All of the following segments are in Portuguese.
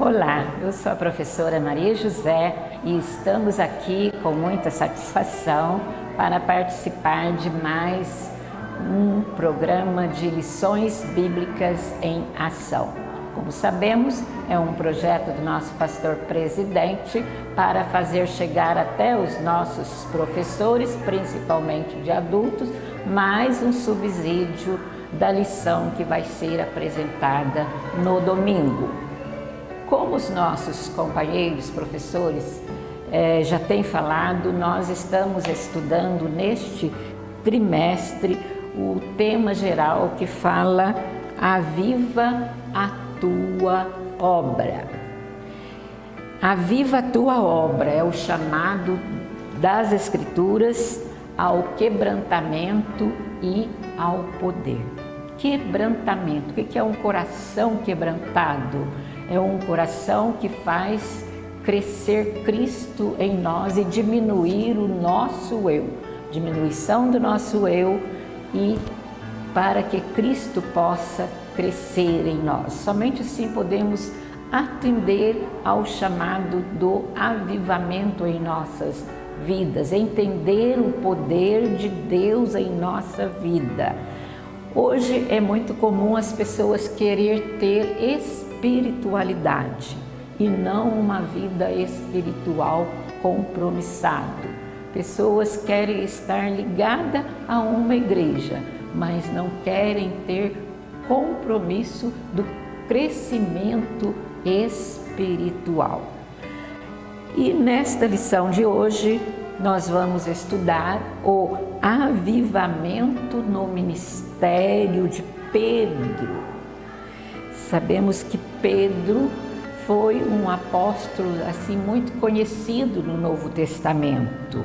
Olá, eu sou a professora Maria José e estamos aqui com muita satisfação para participar de mais um programa de lições bíblicas em ação. Como sabemos, é um projeto do nosso pastor presidente para fazer chegar até os nossos professores, principalmente de adultos, mais um subsídio da lição que vai ser apresentada no domingo. Como os nossos companheiros professores já têm falado, nós estamos estudando neste trimestre o tema geral que fala Aviva a tua obra. Aviva a tua obra é o chamado das Escrituras ao quebrantamento e ao poder. Quebrantamento, o que é um coração quebrantado? É um coração que faz crescer Cristo em nós e diminuir o nosso eu, diminuição do nosso eu, e para que Cristo possa crescer em nós. Somente assim podemos atender ao chamado do avivamento em nossas vidas, entender o poder de Deus em nossa vida. Hoje é muito comum as pessoas querer ter espiritualidade e não uma vida espiritual compromissada. Pessoas querem estar ligadas a uma igreja, mas não querem ter compromisso do crescimento espiritual. E nesta lição de hoje nós vamos estudar o avivamento no ministério de Pedro. Sabemos que Pedro foi um apóstolo assim muito conhecido no Novo Testamento.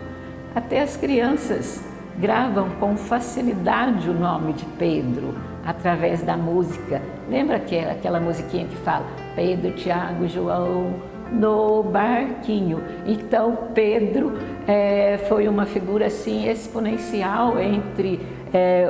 Até as crianças gravam com facilidade o nome de Pedro através da música. Lembra aquela musiquinha que fala Pedro, Tiago, João no barquinho? Então Pedro foi uma figura assim exponencial entre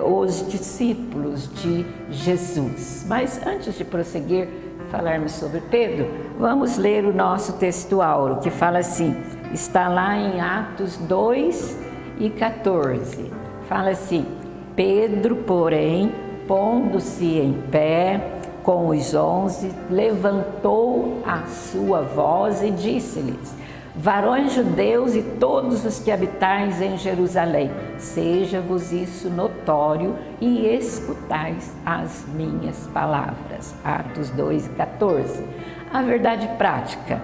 os discípulos de Jesus. Mas antes de prosseguir, falarmos sobre Pedro, vamos ler o nosso texto áureo, que fala assim, está lá em Atos 2:14. Fala assim: Pedro, porém, pondo-se em pé com os 11, levantou a sua voz e disse-lhes: varões judeus e todos os que habitais em Jerusalém, seja-vos isso notório e escutais as minhas palavras. Atos 2:14. A verdade prática.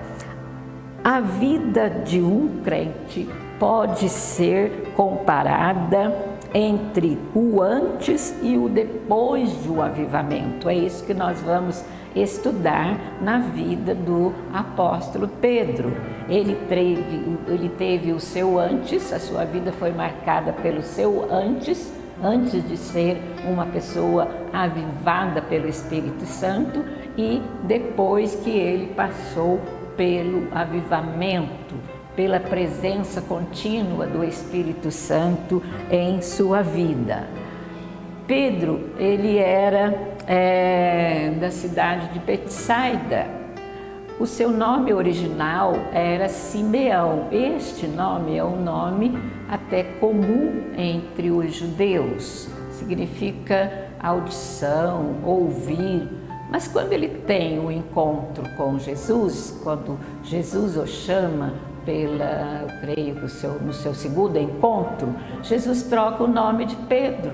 A vida de um crente pode ser comparada entre o antes e o depois do avivamento. É isso que nós vamos estudar na vida do apóstolo Pedro. Ele teve o seu antes, a sua vida foi marcada pelo seu antes de ser uma pessoa avivada pelo Espírito Santo, e depois que ele passou pelo avivamento, pela presença contínua do Espírito Santo em sua vida. Pedro, ele era da cidade de Betsaida. O seu nome original era Simeão. Este nome é um nome até comum entre os judeus. Significa audição, ouvir. Mas quando ele tem um encontro com Jesus, quando Jesus o chama eu creio que no seu segundo encontro, Jesus troca o nome de Pedro.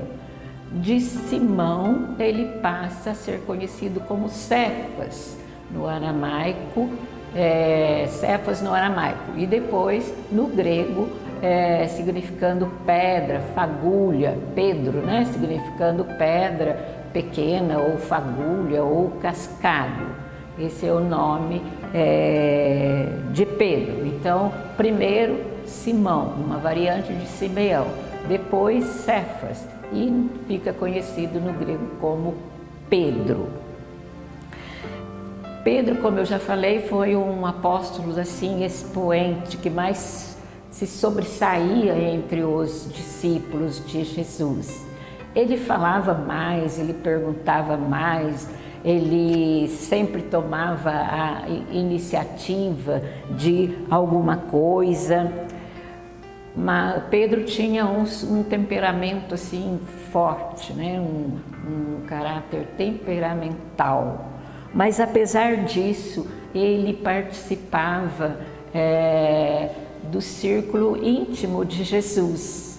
De Simão, ele passa a ser conhecido como Cefas, no aramaico, Cefas no aramaico, e depois no grego, significando pedra, fagulha, Pedro, né? Significando pedra pequena, ou fagulha, ou cascalho. Esse é o nome de Pedro. Então, primeiro Simão, uma variante de Simeão, depois Cefas, e fica conhecido no grego como Pedro. Pedro, como eu já falei, foi um apóstolo assim expoente, que mais se sobressaía entre os discípulos de Jesus. Ele falava mais, ele perguntava mais, ele sempre tomava a iniciativa de alguma coisa. Mas Pedro tinha um temperamento assim forte, né? Um caráter temperamental. Mas apesar disso, ele participava do círculo íntimo de Jesus,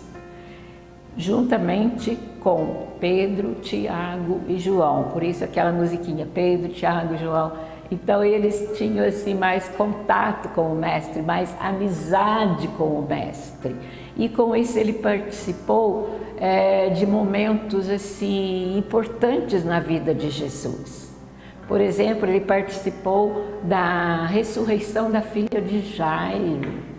juntamente com Pedro, Tiago e João. Por isso aquela musiquinha, Pedro, Tiago e João. Então eles tinham assim mais contato com o mestre, mais amizade com o mestre. E com isso ele participou de momentos assim importantes na vida de Jesus. Por exemplo, ele participou da ressurreição da filha de Jairo.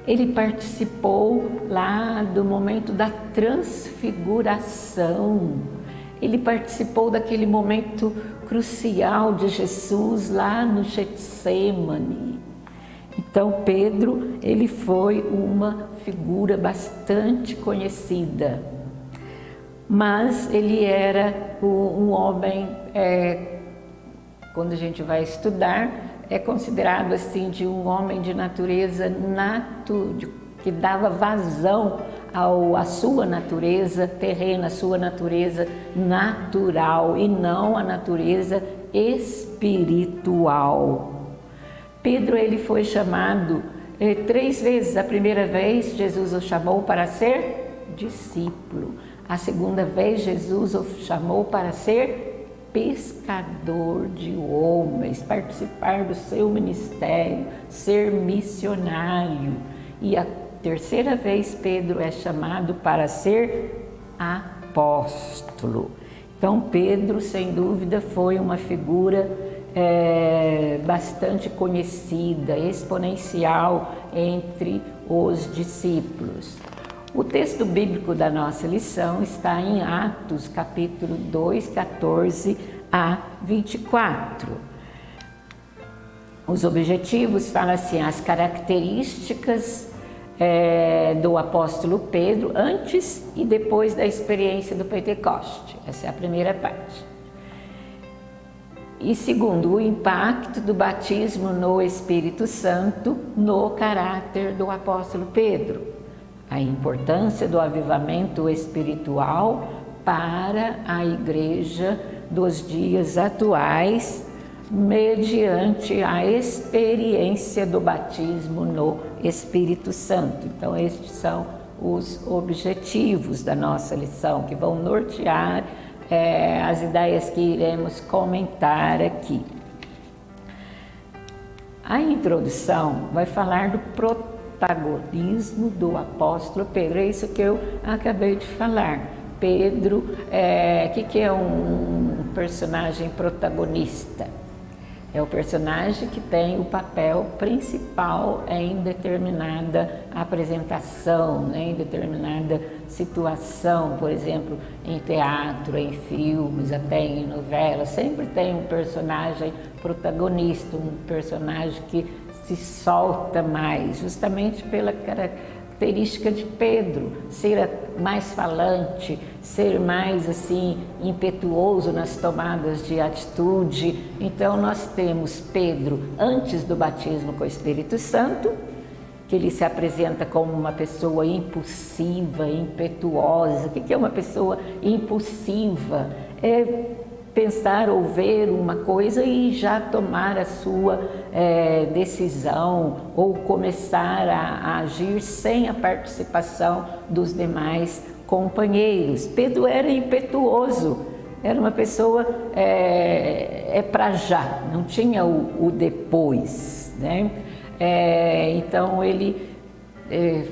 Ele participou lá do momento da transfiguração. Ele participou daquele momento crucial de Jesus lá no Getsêmani. Então Pedro, ele foi uma figura bastante conhecida, mas ele era um homem, quando a gente vai estudar, é considerado assim de um homem de natureza que dava vazão à sua natureza terrena, à sua natureza natural e não à natureza espiritual. Pedro, ele foi chamado 3 vezes. A primeira vez Jesus o chamou para ser discípulo. A segunda vez Jesus o chamou para ser pescador de homens, participar do seu ministério, ser missionário. E a terceira vez Pedro é chamado para ser apóstolo. Então Pedro, sem dúvida, foi uma figura bastante conhecida, exponencial entre os discípulos. O texto bíblico da nossa lição está em Atos, capítulo 2, 14 a 24. Os objetivos falam assim, as características do apóstolo Pedro antes e depois da experiência do Pentecoste. Essa é a primeira parte. E segundo, o impacto do batismo no Espírito Santo no caráter do apóstolo Pedro. A importância do avivamento espiritual para a igreja dos dias atuais, mediante a experiência do batismo no Espírito Santo. Então, estes são os objetivos da nossa lição, que vão nortear as ideias que iremos comentar aqui. A introdução vai falar do protagonismo do apóstolo Pedro. É isso que eu acabei de falar. Pedro, que é um personagem protagonista? É o personagem que tem o papel principal em determinada apresentação, né? Em determinada situação, por exemplo, em teatro, em filmes, até em novelas, sempre tem um personagem protagonista, um personagem que se solta mais, justamente pela característica de Pedro, ser mais falante, ser mais assim impetuoso nas tomadas de atitude. Então nós temos Pedro antes do batismo com o Espírito Santo, que ele se apresenta como uma pessoa impulsiva, impetuosa. O que é uma pessoa impulsiva? É pensar ou ver uma coisa e já tomar a sua decisão ou começar a agir sem a participação dos demais companheiros. Pedro era impetuoso, era uma pessoa para já, não tinha o depois, né? Então ele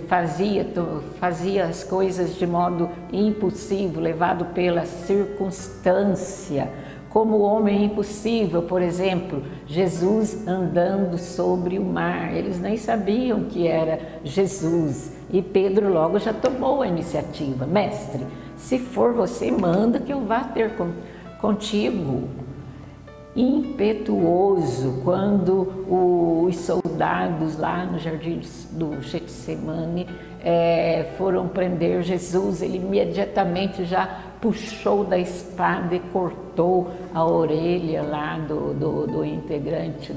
fazia as coisas de modo impulsivo, levado pela circunstância, como o homem impossível. Por exemplo, Jesus andando sobre o mar, eles nem sabiam que era Jesus, e Pedro logo já tomou a iniciativa: mestre, se for você, manda que eu vá ter contigo. impetuoso. Quando os soldados lá no jardim do Getsemane foram prender Jesus, ele imediatamente já puxou da espada e cortou a orelha lá do integrante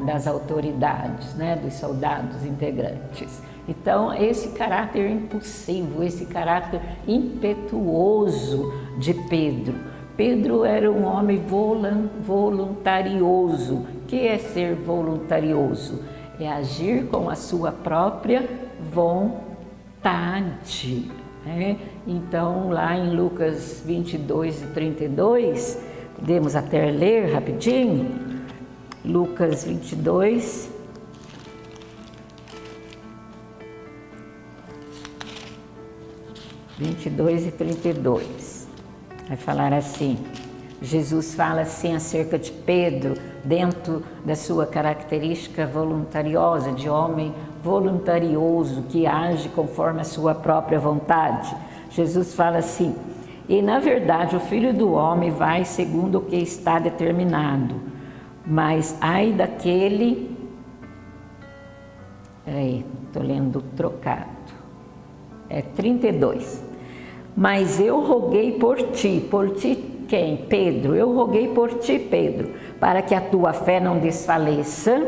das autoridades, né, dos soldados integrantes. Então, esse caráter impulsivo, esse caráter impetuoso de Pedro. Pedro era um homem voluntarioso. O que é ser voluntarioso? É agir com a sua própria vontade, né? Então, lá em Lucas 22 e 32, podemos até ler rapidinho. Lucas 22, e 32. Vai falar assim, Jesus fala assim acerca de Pedro, dentro da sua característica voluntariosa, de homem voluntarioso, que age conforme a sua própria vontade. Jesus fala assim: e na verdade o Filho do Homem vai segundo o que está determinado, mas ai daquele... Peraí, estou lendo trocado. 32. Mas eu roguei por ti quem? Pedro. Eu roguei por ti, Pedro, para que a tua fé não desfaleça,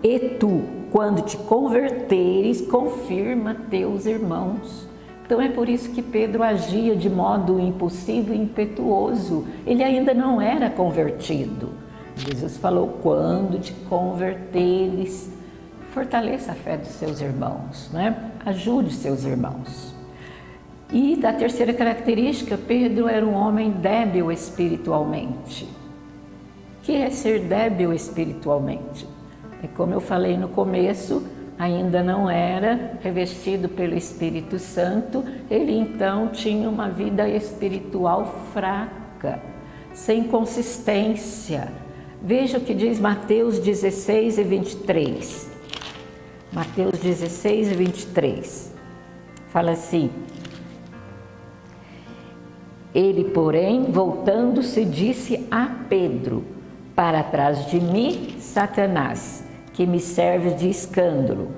e tu, quando te converteres, confirma teus irmãos. Então é por isso que Pedro agia de modo impulsivo e impetuoso. Ele ainda não era convertido. Jesus falou: quando te converteres, fortaleça a fé dos seus irmãos, né? Ajude seus irmãos. E da terceira característica, Pedro era um homem débil espiritualmente. O que é ser débil espiritualmente? É como eu falei no começo, ainda não era revestido pelo Espírito Santo, ele então tinha uma vida espiritual fraca, sem consistência. Veja o que diz Mateus 16 e 23. Mateus 16 e 23. Fala assim: ele, porém, voltando-se, disse a Pedro: para trás de mim, Satanás, que me serves de escândalo,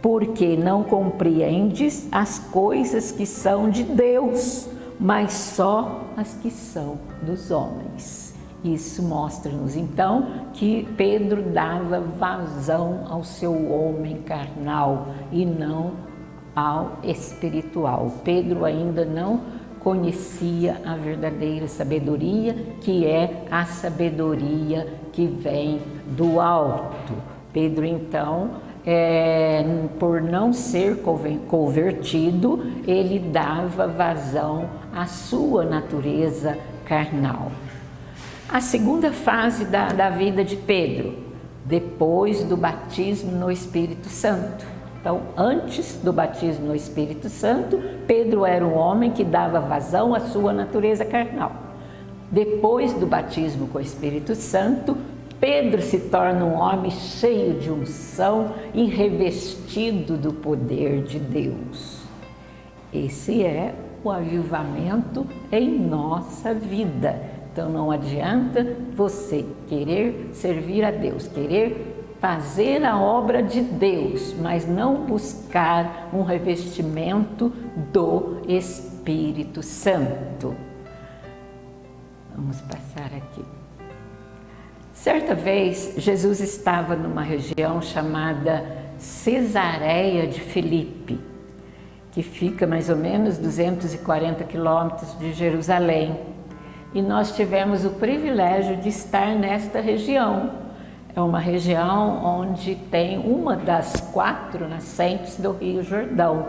porque não compreendes as coisas que são de Deus, mas só as que são dos homens. Isso mostra-nos então que Pedro dava vazão ao seu homem carnal e não ao espiritual. Pedro ainda não conhecia a verdadeira sabedoria, que é a sabedoria que vem do alto. Pedro, então, por não ser convertido, ele dava vazão à sua natureza carnal. A segunda fase da vida de Pedro, depois do batismo no Espírito Santo. Então, antes do batismo no Espírito Santo, Pedro era um homem que dava vazão à sua natureza carnal. Depois do batismo com o Espírito Santo, Pedro se torna um homem cheio de unção e revestido do poder de Deus. Esse é o avivamento em nossa vida. Então não adianta você querer servir a Deus, querer fazer a obra de Deus, mas não buscar um revestimento do Espírito Santo. Vamos passar aqui. Certa vez, Jesus estava numa região chamada Cesareia de Filipe, que fica mais ou menos 240 quilômetros de Jerusalém. E nós tivemos o privilégio de estar nesta região. É uma região onde tem uma das 4 nascentes do Rio Jordão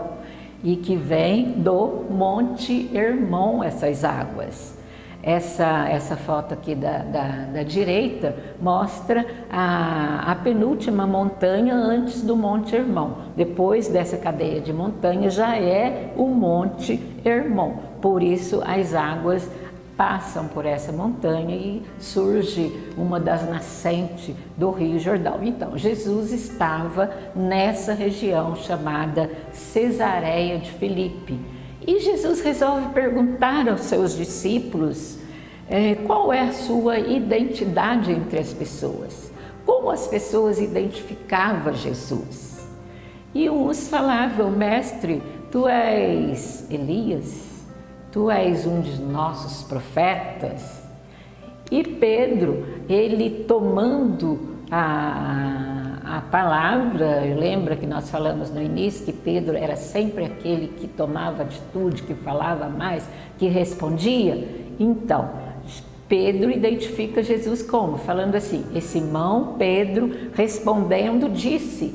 e que vem do Monte Hermon, essas águas. Essa foto aqui da direita mostra a penúltima montanha antes do Monte Hermon. Depois dessa cadeia de montanhas já é o Monte Hermon. Por isso as águas passam por essa montanha e surge uma das nascentes do Rio Jordão. Então, Jesus estava nessa região chamada Cesareia de Filipe. E Jesus resolve perguntar aos seus discípulos qual é a sua identidade entre as pessoas? Como as pessoas identificavam Jesus? E uns falavam: mestre, tu és Elias, tu és um de nossos profetas. E Pedro, ele tomando a palavra, lembra que nós falamos no início que Pedro era sempre aquele que tomava atitude, que falava mais, que respondia? Então, Pedro identifica Jesus como? Falando assim: e Simão Pedro respondendo disse: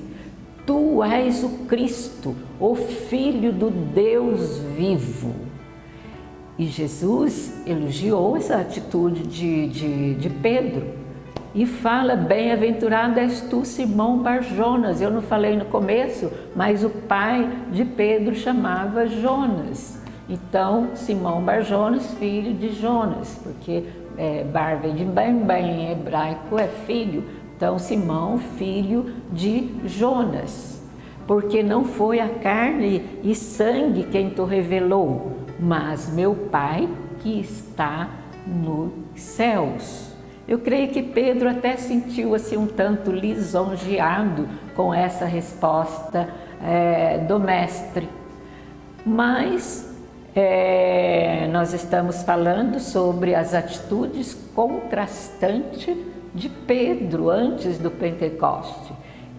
tu és o Cristo, o Filho do Deus vivo. E Jesus elogiou essa atitude de Pedro e fala: bem-aventurado és tu, Simão Bar-Jonas. Eu não falei no começo, mas o pai de Pedro chamava Jonas. Então, Simão Bar-Jonas, filho de Jonas, porque Bar vem de bem, em hebraico é filho. Então, Simão, filho de Jonas. Porque não foi a carne e sangue quem te revelou, mas meu Pai que está nos céus. Eu creio que Pedro até sentiu assim um tanto lisonjeado com essa resposta do mestre. Mas nós estamos falando sobre as atitudes contrastantes de Pedro antes do Pentecoste.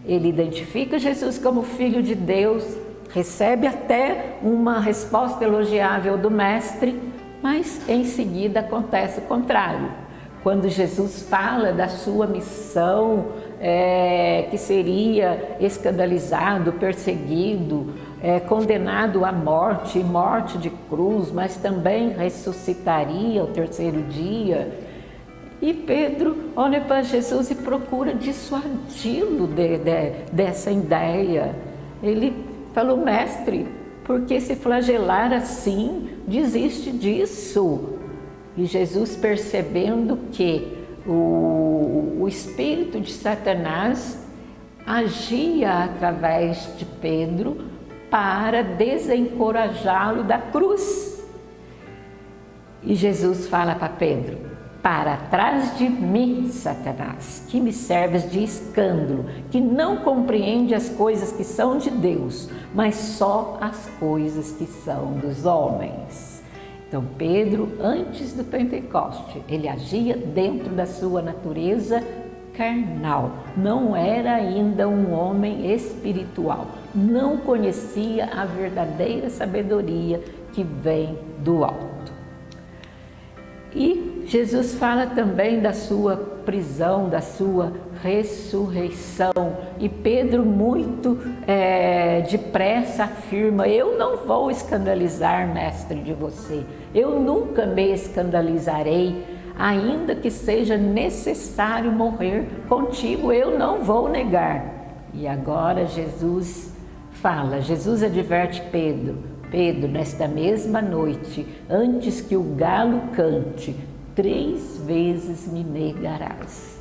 Ele identifica Jesus como Filho de Deus, recebe até uma resposta elogiável do mestre, mas em seguida acontece o contrário. Quando Jesus fala da sua missão, que seria escandalizado, perseguido, condenado à morte, morte de cruz, mas também ressuscitaria ao terceiro dia. E Pedro olha para Jesus e procura dissuadi-lo dessa ideia. Ele falou: mestre, por que se flagelar assim? Desiste disso. E Jesus, percebendo que o espírito de Satanás agia através de Pedro para desencorajá-lo da cruz. E Jesus fala para Pedro: para trás de mim, Satanás, que me serves de escândalo, que não compreende as coisas que são de Deus, mas só as coisas que são dos homens. Então, Pedro, antes do Pentecoste, ele agia dentro da sua natureza carnal, não era ainda um homem espiritual, não conhecia a verdadeira sabedoria que vem do alto. E Jesus fala também da sua prisão, da sua ressurreição. E Pedro, muito depressa, afirma: eu não vou escandalizar, mestre, de você. Eu nunca me escandalizarei, ainda que seja necessário morrer contigo, eu não vou negar. E agora Jesus fala, Jesus adverte Pedro: Pedro, nesta mesma noite, antes que o galo cante, 3 vezes me negarás.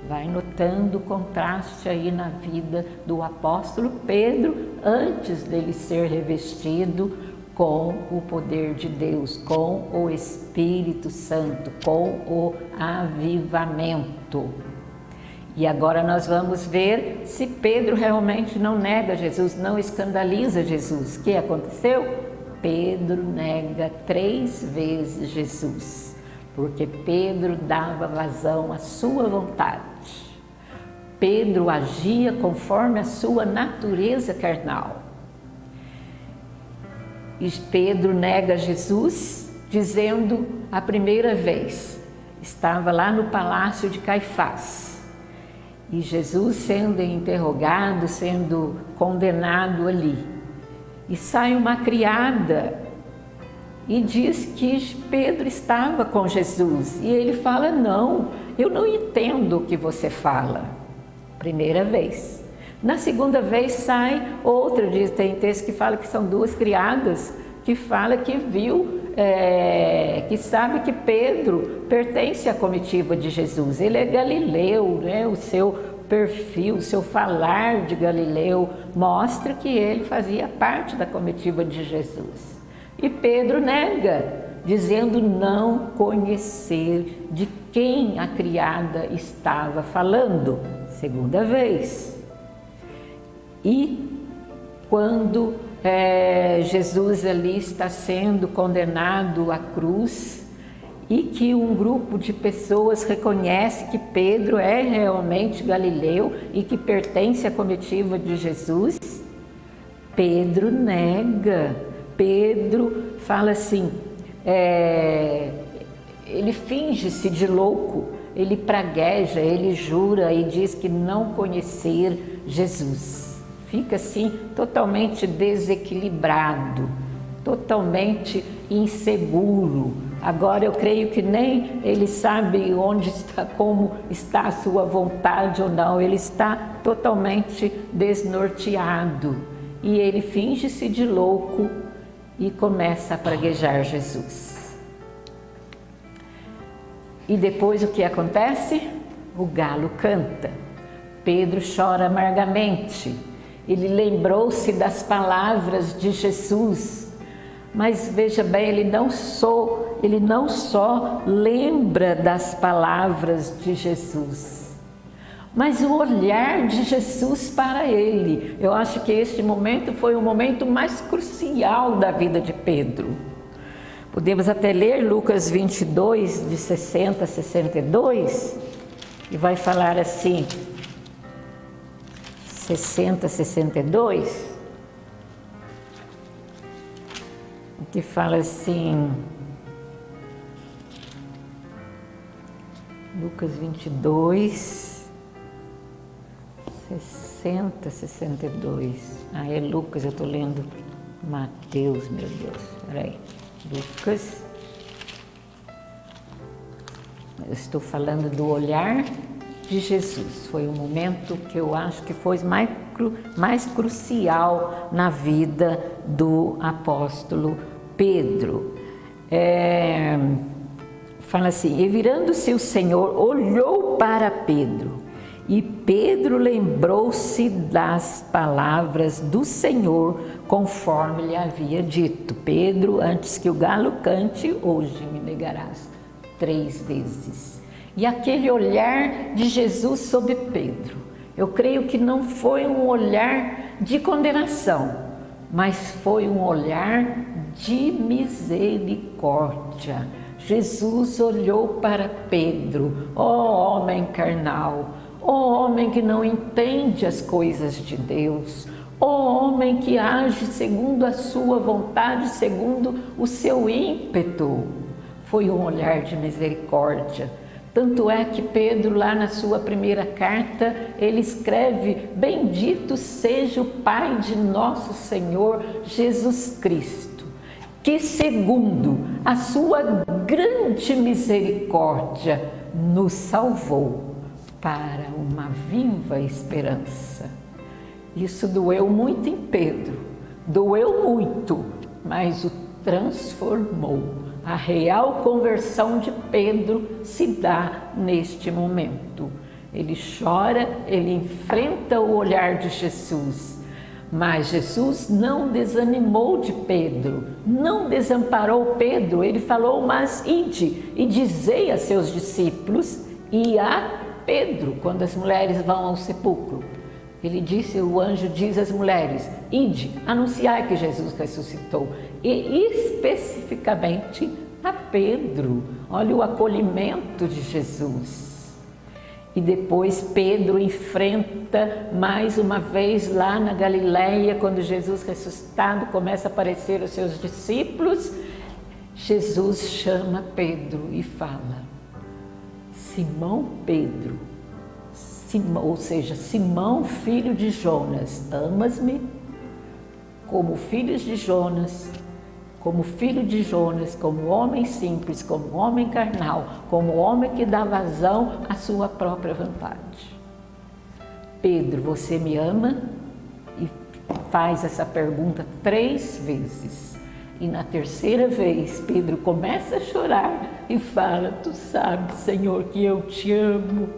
Vai notando o contraste aí na vida do apóstolo Pedro, antes dele ser revestido com o poder de Deus, com o Espírito Santo, com o avivamento. E agora nós vamos ver se Pedro realmente não nega Jesus, não escandaliza Jesus. O que aconteceu? Pedro nega 3 vezes Jesus, porque Pedro dava vazão à sua vontade. Pedro agia conforme a sua natureza carnal. E Pedro nega Jesus, dizendo a primeira vez, estava lá no palácio de Caifás. E Jesus sendo interrogado, sendo condenado ali. E sai uma criada e diz que Pedro estava com Jesus. E ele fala: não, eu não entendo o que você fala. Primeira vez. Na segunda vez sai outra, tem texto que fala que são 2 criadas, que fala que viu, que sabe que Pedro pertence à comitiva de Jesus. Ele é galileu, né? O seu perfil, o seu falar de galileu mostra que ele fazia parte da comitiva de Jesus. E Pedro nega, dizendo não conhecer de quem a criada estava falando. Segunda vez. E quando Jesus ali está sendo condenado à cruz e que um grupo de pessoas reconhece que Pedro é realmente galileu e que pertence à comitiva de Jesus, Pedro nega. Pedro fala assim, ele finge-se de louco, ele pragueja, ele jura e diz que não conhecer Jesus. Fica assim totalmente desequilibrado, totalmente inseguro. Agora eu creio que nem ele sabe onde está, como está a sua vontade ou não, ele está totalmente desnorteado. E ele finge-se de louco e começa a praguejar Jesus. E depois o que acontece? O galo canta. Pedro chora amargamente. Ele lembrou-se das palavras de Jesus. Mas veja bem, ele não só lembra das palavras de Jesus, mas o olhar de Jesus para ele. Eu acho que este momento foi o momento mais crucial da vida de Pedro. Podemos até ler Lucas 22, de 60 a 62, e vai falar assim, 60 a 62, que fala assim, Lucas 22, 60, 62. É Lucas, eu estou lendo Mateus, meu Deus, peraí. Lucas, eu estou falando do olhar de Jesus. Foi o momento que eu acho que foi mais crucial na vida do apóstolo Pedro. Fala assim, e virando-se o Senhor, olhou para Pedro, e Pedro lembrou-se das palavras do Senhor, conforme lhe havia dito: Pedro, antes que o galo cante, hoje me negarás 3 vezes. E aquele olhar de Jesus sobre Pedro, eu creio que não foi um olhar de condenação, mas foi um olhar de misericórdia. Jesus olhou para Pedro, ó homem carnal, ó homem que não entende as coisas de Deus, ó homem que age segundo a sua vontade, segundo o seu ímpeto. Foi um olhar de misericórdia. Tanto é que Pedro, lá na sua primeira carta, ele escreve: bendito seja o Pai de nosso Senhor Jesus Cristo, que segundo a sua grande misericórdia nos salvou para uma viva esperança. Isso doeu muito em Pedro, doeu muito, mas o transformou. A real conversão de Pedro se dá neste momento. Ele chora, ele enfrenta o olhar de Jesus, mas Jesus não desanimou de Pedro, não desamparou Pedro. Ele falou: mas ide e dizei a seus discípulos e a Pedro, quando as mulheres vão ao sepulcro. Ele disse, o anjo diz às mulheres: ide, anunciai que Jesus ressuscitou. E especificamente a Pedro. Olha o acolhimento de Jesus. E depois Pedro enfrenta mais uma vez lá na Galileia, quando Jesus ressuscitado começa a aparecer aos seus discípulos. Jesus chama Pedro e fala: Simão Pedro, ou seja, Simão, filho de Jonas, amas-me? Como filhos de Jonas, como filho de Jonas, como homem simples, como homem carnal, como homem que dá vazão à sua própria vontade. Pedro, você me ama? E faz essa pergunta 3 vezes. E na terceira vez, Pedro começa a chorar e fala: tu sabes, Senhor, que eu te amo.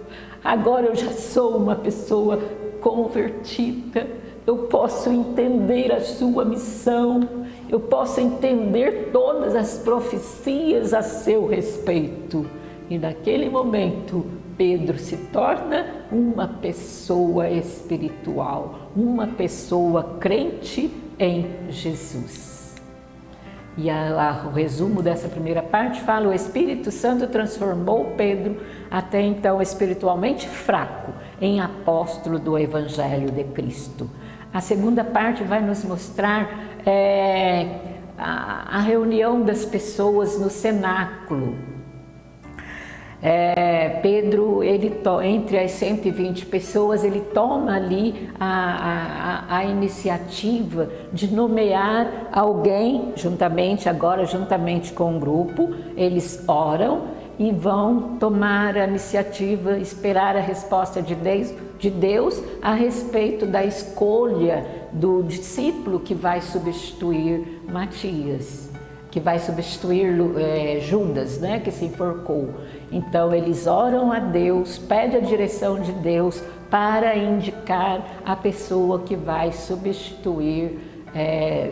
Agora eu já sou uma pessoa convertida. Eu posso entender a sua missão eu possa entender todas as profecias a seu respeito. E naquele momento, Pedro se torna uma pessoa espiritual, uma pessoa crente em Jesus. E o resumo dessa primeira parte fala: o Espírito Santo transformou Pedro, até então espiritualmente fraco, em apóstolo do Evangelho de Cristo. A segunda parte vai nos mostrar a reunião das pessoas no cenáculo. Pedro, entre as 120 pessoas, ele toma ali a iniciativa de nomear alguém, juntamente com o grupo. Eles oram e vão tomar a iniciativa, esperar a resposta de Deus a respeito da escolha do discípulo que vai substituir Matias, que vai substituir Judas, né, que se enforcou. Então eles oram a Deus, pedem a direção de Deus para indicar a pessoa que vai substituir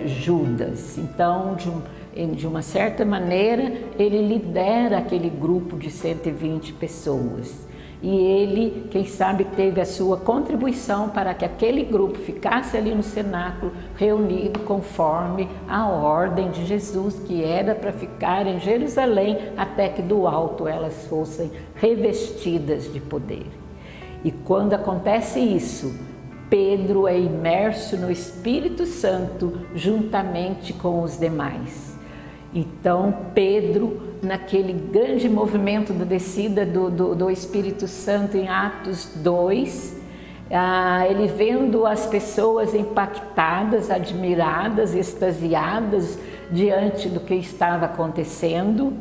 Judas. Então, de uma certa maneira, ele lidera aquele grupo de 120 pessoas. E ele, quem sabe, teve a sua contribuição para que aquele grupo ficasse ali no cenáculo, reunido conforme a ordem de Jesus, que era para ficar em Jerusalém até que do alto elas fossem revestidas de poder. E quando acontece isso, Pedro é imerso no Espírito Santo juntamente com os demais. Então Pedro, naquele grande movimento da descida do Espírito Santo em Atos 2, ele vendo as pessoas impactadas, admiradas, extasiadas diante do que estava acontecendo,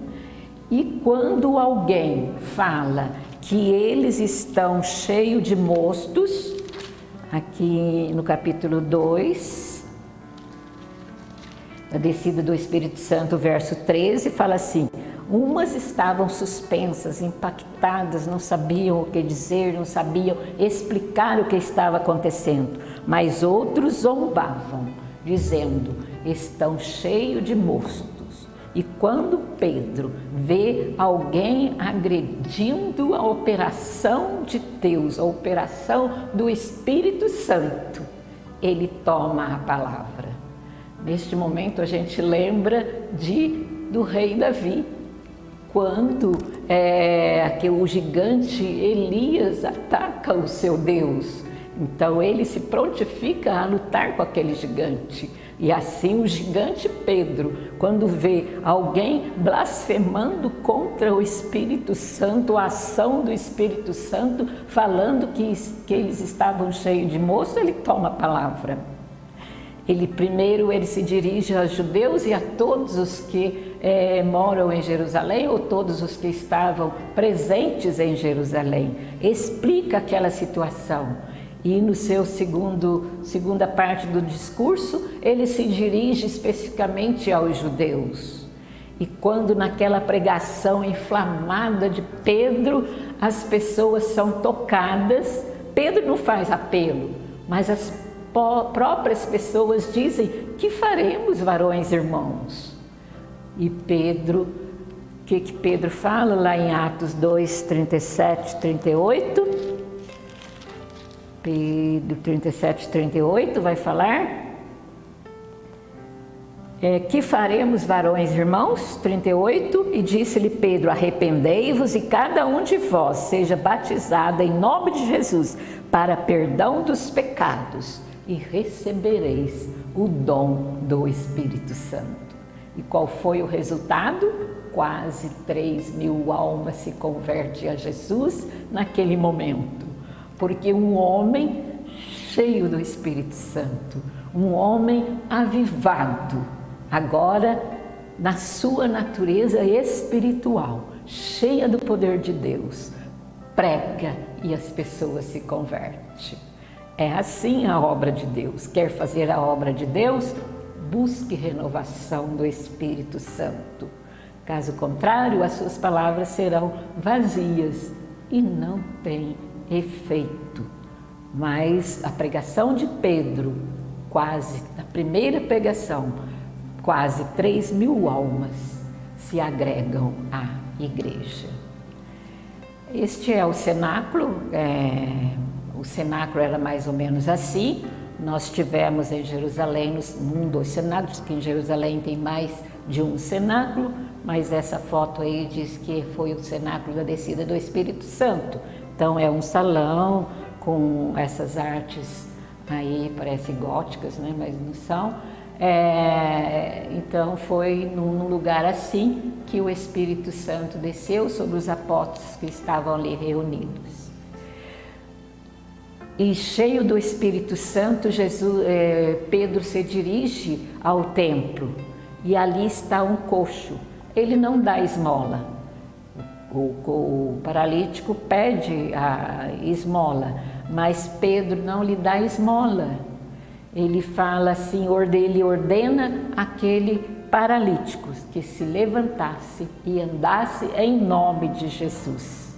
e quando alguém fala que eles estão cheios de mostos, aqui no capítulo 2, a descida do Espírito Santo, verso 13, fala assim: umas estavam suspensas, impactadas, não sabiam o que dizer, não sabiam explicar o que estava acontecendo, mas outros zombavam, dizendo: estão cheios de mostos. E quando Pedro vê alguém agredindo a operação de Deus, a operação do Espírito Santo, ele toma a palavra. Neste momento a gente lembra do rei Davi, quando o gigante Elias ataca o seu Deus. Então ele se prontifica a lutar com aquele gigante. E assim o gigante Pedro, quando vê alguém blasfemando contra o Espírito Santo, a ação do Espírito Santo, falando que eles estavam cheios de moço, ele toma a palavra. Ele se dirige aos judeus e a todos os que moram em Jerusalém, ou todos os que estavam presentes em Jerusalém. Explica aquela situação. E no seu segunda parte do discurso, ele se dirige especificamente aos judeus. E quando naquela pregação inflamada de Pedro, as pessoas são tocadas, Pedro não faz apelo, mas as próprias pessoas dizem: que faremos, varões irmãos? E Pedro, o que Pedro fala lá em Atos 2, 37, 38? Pedro 37, 38 vai falar: que faremos, varões irmãos? 38, e disse-lhe Pedro: arrependei-vos e cada um de vós seja batizado em nome de Jesus para perdão dos pecados, e recebereis o dom do Espírito Santo. E qual foi o resultado? Quase 3.000 almas se convertem a Jesus naquele momento, porque um homem cheio do Espírito Santo, um homem avivado, agora na sua natureza espiritual, cheia do poder de Deus, prega e as pessoas se convertem. É assim a obra de Deus. Quer fazer a obra de Deus? Busque renovação do Espírito Santo. Caso contrário, as suas palavras serão vazias e não têm efeito. Mas a pregação de Pedro, quase na primeira pregação, quase 3.000 almas se agregam à igreja. Este é o cenáculo. O cenáculo era mais ou menos assim. Nós tivemos em Jerusalém dois cenáculos, que em Jerusalém tem mais de um cenáculo, mas essa foto aí diz que foi o cenáculo da descida do Espírito Santo. Então é um salão com essas artes aí, parece góticas, né? Mas não são. Então foi num lugar assim que o Espírito Santo desceu sobre os apóstolos que estavam ali reunidos. E cheio do Espírito Santo, Pedro se dirige ao templo e ali está um coxo. Ele não dá esmola. O paralítico pede a esmola, mas Pedro não lhe dá esmola. Ele fala assim, ele ordena aquele paralítico que se levantasse e andasse em nome de Jesus.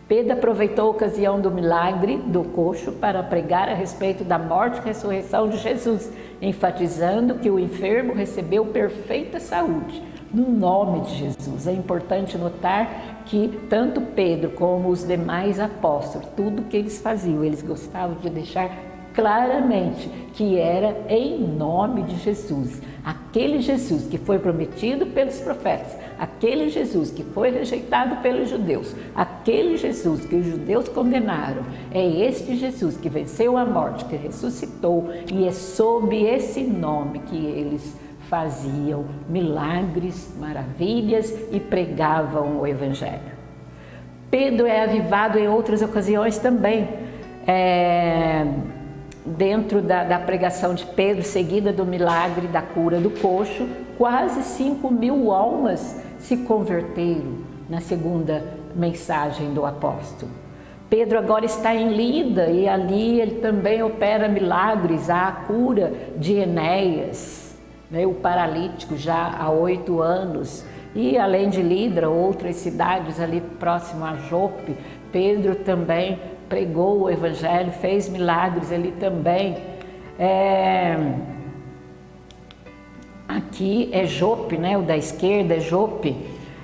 Pedro aproveitou a ocasião do milagre do coxo para pregar a respeito da morte e ressurreição de Jesus, enfatizando que o enfermo recebeu perfeita saúde no nome de Jesus. É importante notar que tanto Pedro como os demais apóstolos, tudo que eles faziam, eles gostavam de deixar claramente que era em nome de Jesus. Aquele Jesus que foi prometido pelos profetas, aquele Jesus que foi rejeitado pelos judeus, aquele Jesus que os judeus condenaram, é este Jesus que venceu a morte, que ressuscitou, e é sob esse nome que eles faziam milagres, maravilhas e pregavam o Evangelho. Pedro é avivado em outras ocasiões também. Dentro da pregação de Pedro, seguida do milagre da cura do coxo, quase 5.000 almas se converteram na segunda mensagem do apóstolo. Pedro agora está em Lida e ali ele também opera milagres, há a cura de Enéas, o paralítico já há 8 anos. E além de Lida, outras cidades ali próximo a Jope, Pedro também pregou o Evangelho, fez milagres ali também. Aqui é Jope, o da esquerda é Jope,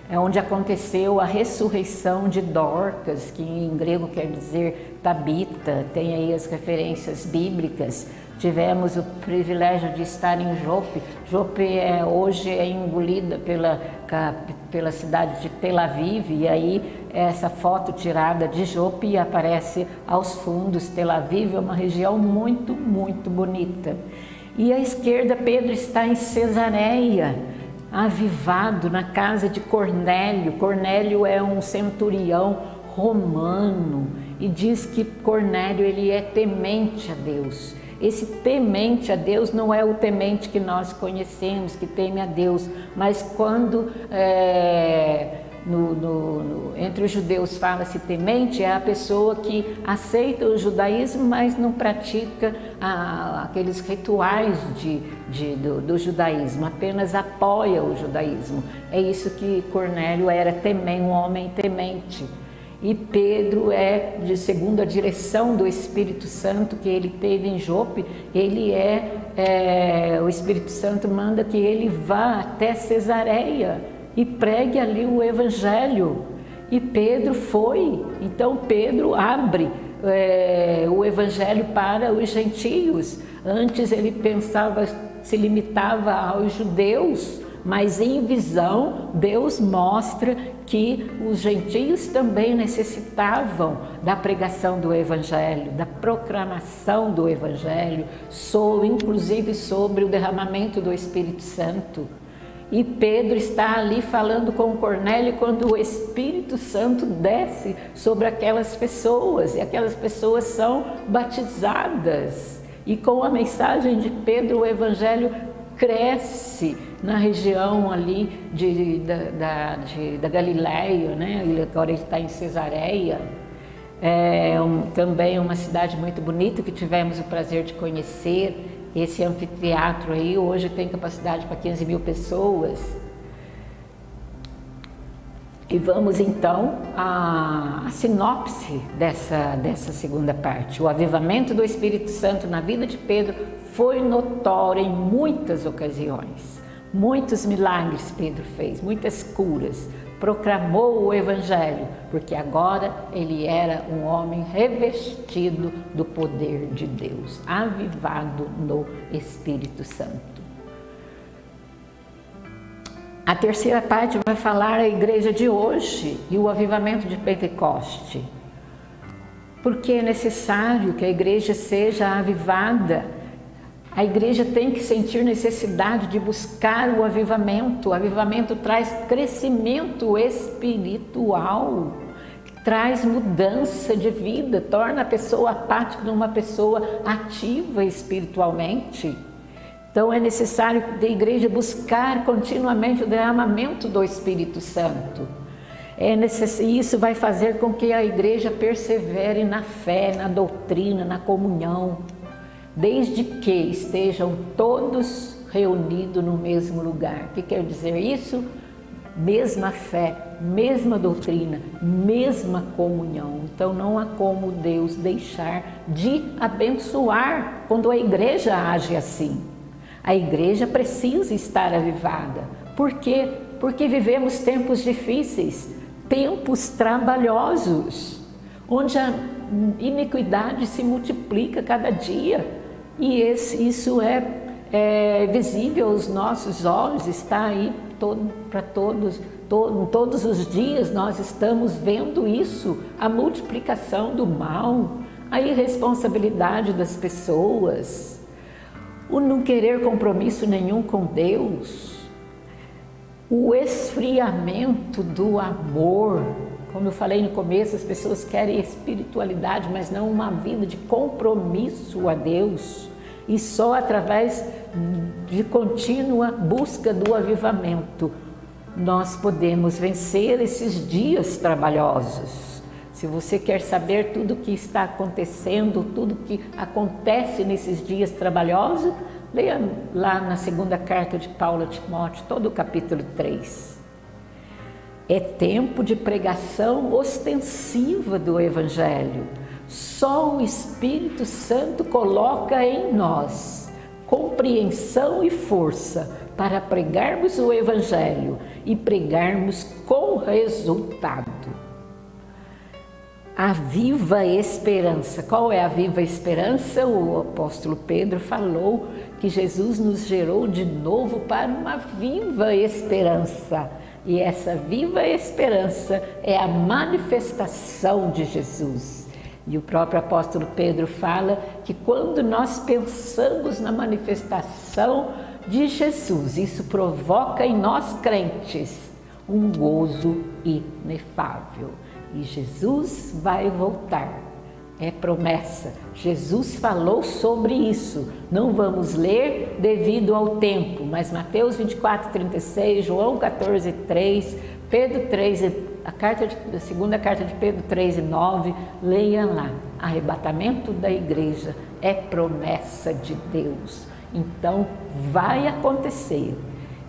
é onde aconteceu a ressurreição de Dorcas, que em grego quer dizer Tabita, tem aí as referências bíblicas. Tivemos o privilégio de estar em Jope. Jope hoje é engolida pela cidade de Tel Aviv, e aí essa foto tirada de Jope aparece aos fundos. Tel Aviv é uma região muito, muito bonita. E à esquerda, Pedro está em Cesareia, avivado na casa de Cornélio. Cornélio é um centurião romano e diz que Cornélio ele é temente a Deus. Esse temente a Deus não é o temente que nós conhecemos, que teme a Deus, mas quando entre os judeus fala-se temente, é a pessoa que aceita o judaísmo, mas não pratica aqueles rituais do judaísmo, apenas apoia o judaísmo. É isso que Cornélio era, um homem temente. E Pedro segundo a direção do Espírito Santo que ele teve em Jope, o Espírito Santo manda que ele vá até Cesareia e pregue ali o Evangelho. E Pedro foi. Então Pedro abre o Evangelho para os gentios. Antes ele se limitava aos judeus, mas em visão Deus mostra que os gentios também necessitavam da pregação do Evangelho, da proclamação do Evangelho, inclusive sobre o derramamento do Espírito Santo. E Pedro está ali falando com Cornélio quando o Espírito Santo desce sobre aquelas pessoas, e aquelas pessoas são batizadas. E com a mensagem de Pedro, o Evangelho cresce na região ali da Galileia, Ele agora está em Cesareia. Também uma cidade muito bonita que tivemos o prazer de conhecer. Esse anfiteatro aí hoje tem capacidade para 15.000 pessoas. E vamos então à sinopse dessa segunda parte. O avivamento do Espírito Santo na vida de Pedro foi notório em muitas ocasiões. Muitos milagres Pedro fez, muitas curas, proclamou o Evangelho, porque agora ele era um homem revestido do poder de Deus, avivado no Espírito Santo. A terceira parte vai falar a igreja de hoje e o avivamento de Pentecoste. Porque é necessário que a igreja seja avivada. A igreja tem que sentir necessidade de buscar o avivamento. O avivamento traz crescimento espiritual, traz mudança de vida, torna a pessoa apática numa pessoa ativa espiritualmente. Então é necessário da igreja buscar continuamente o derramamento do Espírito Santo. Isso vai fazer com que a igreja persevere na fé, na doutrina, na comunhão, desde que estejam todos reunidos no mesmo lugar. O que quer dizer isso? Mesma fé, mesma doutrina, mesma comunhão. Então não há como Deus deixar de abençoar quando a igreja age assim. A igreja precisa estar avivada. Por quê? Porque vivemos tempos difíceis, tempos trabalhosos, onde a iniquidade se multiplica cada dia. E isso é visível aos nossos olhos, está aí para todos, todos os dias nós estamos vendo isso, a multiplicação do mal, a irresponsabilidade das pessoas, o não querer compromisso nenhum com Deus, o esfriamento do amor. Como eu falei no começo, as pessoas querem espiritualidade, mas não uma vida de compromisso a Deus. E só através de contínua busca do avivamento nós podemos vencer esses dias trabalhosos. Se você quer saber tudo o que está acontecendo, tudo que acontece nesses dias trabalhosos, leia lá na segunda carta de Paulo a Timóteo, todo o capítulo 3. É tempo de pregação ostensiva do Evangelho. Só o Espírito Santo coloca em nós compreensão e força para pregarmos o Evangelho e pregarmos com resultado. A viva esperança. Qual é a viva esperança? O apóstolo Pedro falou que Jesus nos gerou de novo para uma viva esperança. E essa viva esperança é a manifestação de Jesus. E o próprio apóstolo Pedro fala que quando nós pensamos na manifestação de Jesus, isso provoca em nós crentes um gozo inefável. E Jesus vai voltar. É promessa. Jesus falou sobre isso. Não vamos ler devido ao tempo, mas Mateus 24:36, João 14:3, Pedro 3, a segunda carta de Pedro 3:9, leia lá. Arrebatamento da igreja é promessa de Deus. Então vai acontecer.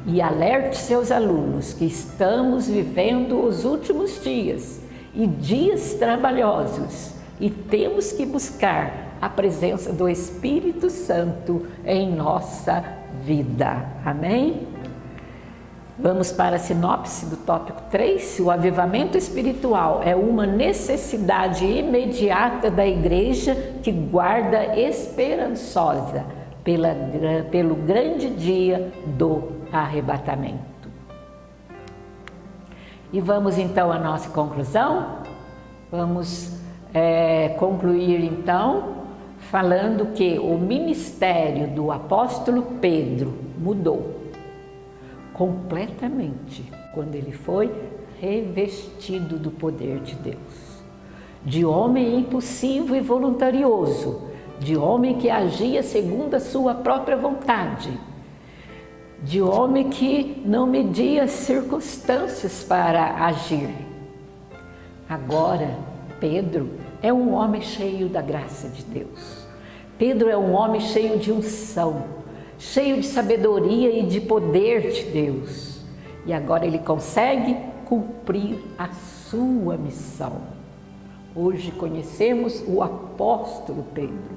E alerte seus alunos que estamos vivendo os últimos dias e dias trabalhosos. E temos que buscar a presença do Espírito Santo em nossa vida. Amém? Vamos para a sinopse do tópico 3. O avivamento espiritual é uma necessidade imediata da igreja que guarda esperançosa pelo grande dia do arrebatamento. E vamos então à nossa conclusão. Vamos concluir então falando que o ministério do apóstolo Pedro mudou completamente quando ele foi revestido do poder de Deus. De homem impulsivo e voluntarioso, de homem que agia segundo a sua própria vontade, de homem que não media circunstâncias para agir. Agora, Pedro é um homem cheio da graça de Deus. Pedro é um homem cheio de unção, cheio de sabedoria e de poder de Deus. E agora ele consegue cumprir a sua missão. Hoje conhecemos o apóstolo Pedro,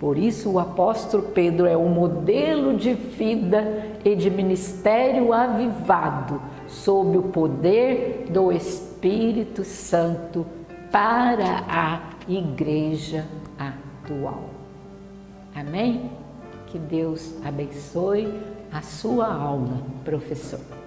Por isso, o apóstolo Pedro é um modelo de vida e de ministério avivado, sob o poder do Espírito Santo para a igreja atual. Amém? Que Deus abençoe a sua aula, professor.